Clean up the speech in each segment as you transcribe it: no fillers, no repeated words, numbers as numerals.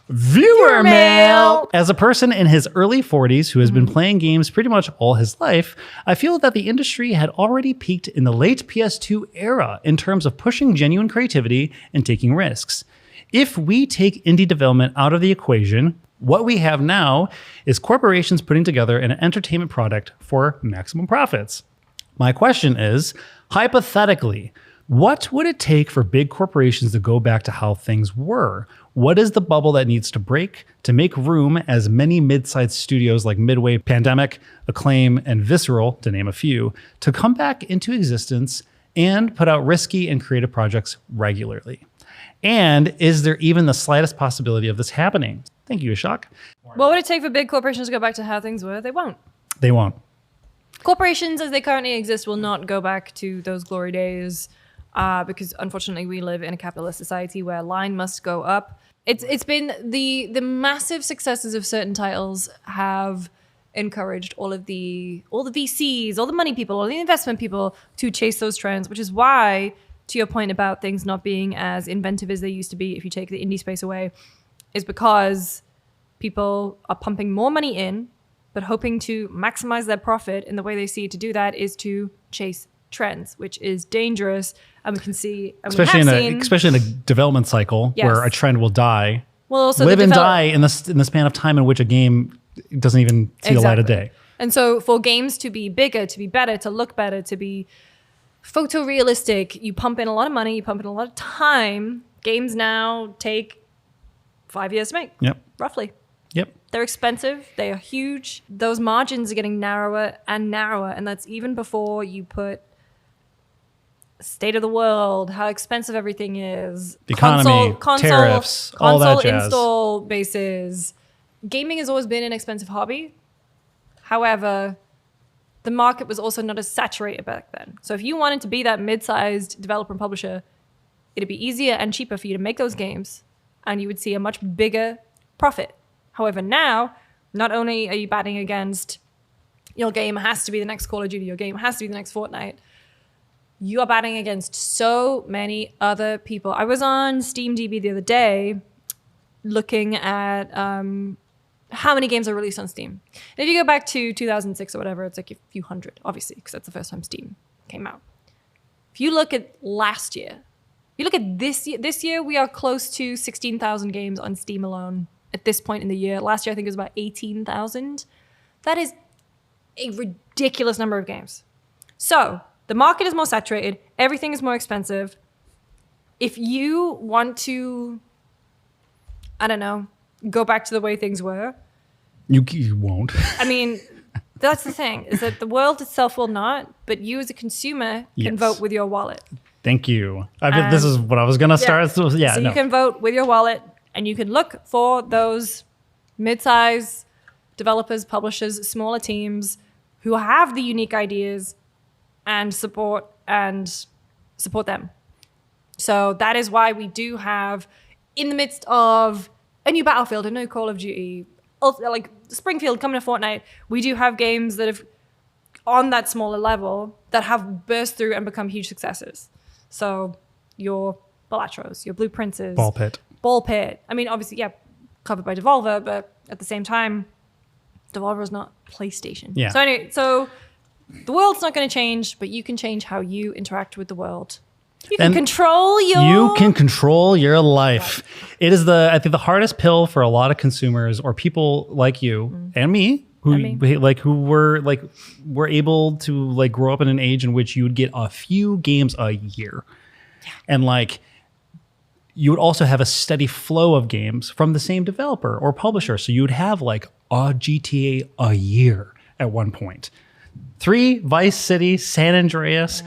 Viewer mail! As a person in his early 40s who has been playing games pretty much all his life, I feel that the industry had already peaked in the late PS2 era in terms of pushing genuine creativity and taking risks. If we take indie development out of the equation, what we have now is corporations putting together an entertainment product for maximum profits. My question is, hypothetically, what would it take for big corporations to go back to how things were? What is the bubble that needs to break to make room as many mid-sized studios like Midway, Pandemic, Acclaim, and Visceral, to name a few, to come back into existence and put out risky and creative projects regularly? And is there even the slightest possibility of this happening? Thank you, Ashok. What would it take for big corporations to go back to how things were? They won't. They won't. Corporations as they currently exist will not go back to those glory days because unfortunately we live in a capitalist society where line must go up. It's been the massive successes of certain titles have encouraged all the VCs, all the money people, all the investment people to chase those trends, which is why, to your point about things not being as inventive as they used to be if you take the indie space away, is because people are pumping more money in, but hoping to maximize their profit. And the way they see to do that is to chase trends, which is dangerous. And we can see, and especially in a development cycle where a trend will die, also live and die in the span of time in which a game doesn't even see the light of day. And so for games to be bigger, to be better, to look better, to be photorealistic, you pump in a lot of money, you pump in a lot of time. Games now take 5 years to make. Yep. Roughly. Yep. They're expensive. They are huge. Those margins are getting narrower and narrower. And that's even before you put state of the world, how expensive everything is. The economy, tariffs, all that jazz. Console install bases. Gaming has always been an expensive hobby. However, the market was also not as saturated back then. So if you wanted to be that mid-sized developer and publisher, it'd be easier and cheaper for you to make those games, and you would see a much bigger profit. However, now, not only are you batting against your game has to be the next Call of Duty, your game has to be the next Fortnite, you are batting against so many other people. I was on SteamDB the other day looking at how many games are released on Steam. And if you go back to 2006 or whatever, it's like a few hundred, obviously, because that's the first time Steam came out. If you look at last year, you look at this year we are close to 16,000 games on Steam alone at this point in the year. Last year, I think it was about 18,000. That is a ridiculous number of games. So the market is more saturated. Everything is more expensive. If you want to, I don't know, go back to the way things were. You won't. I mean, that's the thing, is that the world itself will not, but you as a consumer can vote with your wallet. Thank you. This is what I was going to start. So you can vote with your wallet, and you can look for those mid-size developers, publishers, smaller teams who have the unique ideas and support them. So that is why we do have, in the midst of a new Battlefield, a new Call of Duty, like Springfield coming to Fortnite, we do have games that have, on that smaller level, that have burst through and become huge successes. So your Balatros, your Blue Princes. Ball Pit. I mean, obviously, covered by Devolver, but at the same time, Devolver is not PlayStation. Yeah. So anyway, the world's not going to change, but you can change how you interact with the world. You can control your life. It is I think the hardest pill for a lot of consumers or people like you and me who were able to grow up in an age in which you would get a few games a year. Yeah. And you would also have a steady flow of games from the same developer or publisher. So you would have a GTA a year at one point. 3, Vice City, San Andreas,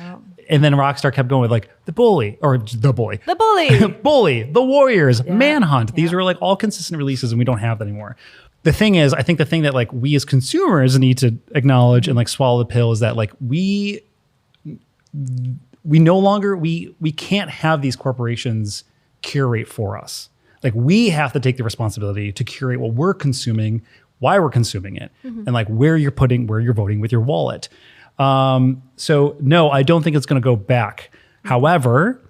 and then Rockstar kept going with The Bully, Bully, The Warriors, Manhunt. These are all consistent releases, and we don't have that anymore. The thing is, I think the thing that we as consumers need to acknowledge and swallow the pill is that we no longer we can't have these corporations curate for us. We have to take the responsibility to curate what we're consuming, why we're consuming it, and where you're voting with your wallet. So no, I don't think it's going to go back. However,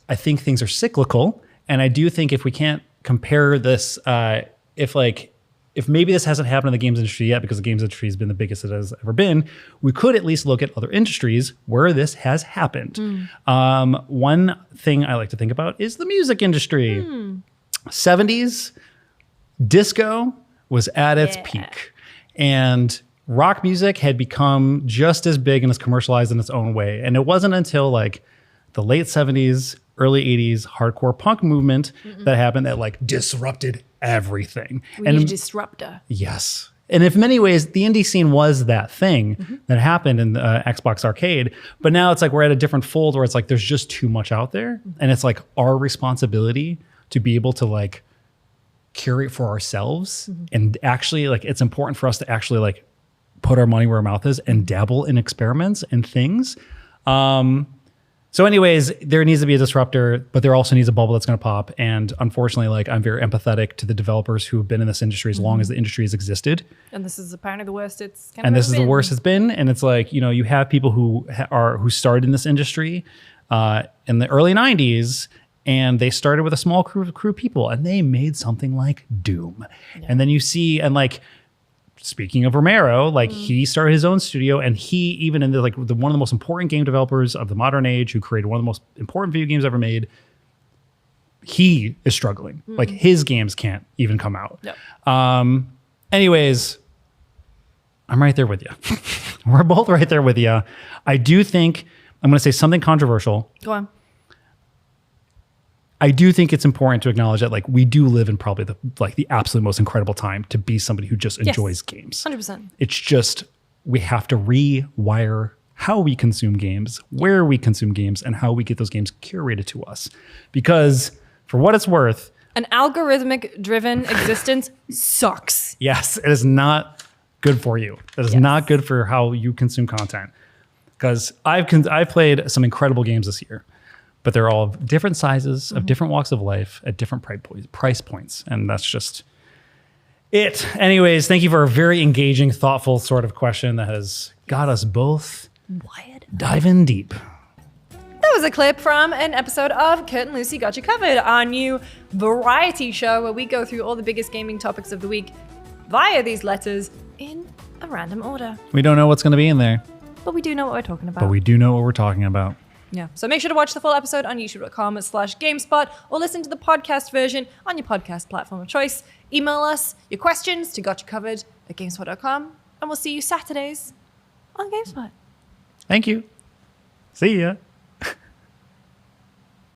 I think things are cyclical, and I do think if we can't compare this, if maybe this hasn't happened in the games industry yet, because the games industry has been the biggest it has ever been, we could at least look at other industries where this has happened. One thing I like to think about is the music industry. 70s, disco was at its peak, and rock music had become just as big and as commercialized in its own way. And it wasn't until like the late 70s, early 80s hardcore punk movement that happened that like disrupted everything. We need a disruptor. Yes. And in many ways, the indie scene was that thing that happened in Xbox Arcade. But now it's like we're at a different fold where it's like there's just too much out there. And it's like our responsibility to be able to like curate for ourselves. And actually, like, it's important for us to actually like put our money where our mouth is and dabble in experiments and things. So anyways, there needs to be a disruptor, but there also needs a bubble that's going to pop. And unfortunately, like, I'm very empathetic to the developers who have been in this industry as long as the industry has existed. And this is apparently the worst it's kind And of this is the worst it's been. And it's like, you know, you have people who who started in this industry in the early 90s, and they started with a small crew of people, and they made something like Doom. Yeah. And then you see, and like, speaking of Romero, like he started his own studio, and he even in the one of the most important game developers of the modern age, who created one of the most important video games ever made, he is struggling. Like his games can't even come out. Yep. Anyways, I'm right there with you. We're both right there with you. I do think I'm going to say something controversial. Go on. I do think it's important to acknowledge that like we do live in probably the absolute most incredible time to be somebody who just enjoys games. 100%. It's just we have to rewire how we consume games, where we consume games, and how we get those games curated to us. Because for what it's worth, an algorithmic driven existence sucks. Yes, it is not good for you. It is not good for how you consume content. Because I've played some incredible games this year, but they're all of different sizes, of different walks of life, at different price points. And that's just it. Anyways, thank you for a very engaging, thoughtful sort of question that has got us both diving deep. That was a clip from an episode of Kurt and Lucy Got You Covered, our new variety show where we go through all the biggest gaming topics of the week via these letters in a random order. We don't know what's going to be in there. But we do know what we're talking about. But we do know what we're talking about. Yeah. So make sure to watch the full episode on youtube.com/GameSpot or listen to the podcast version on your podcast platform of choice. Email us your questions to gotchacovered@gamespot.com, and we'll see you Saturdays on GameSpot. Thank you. See ya.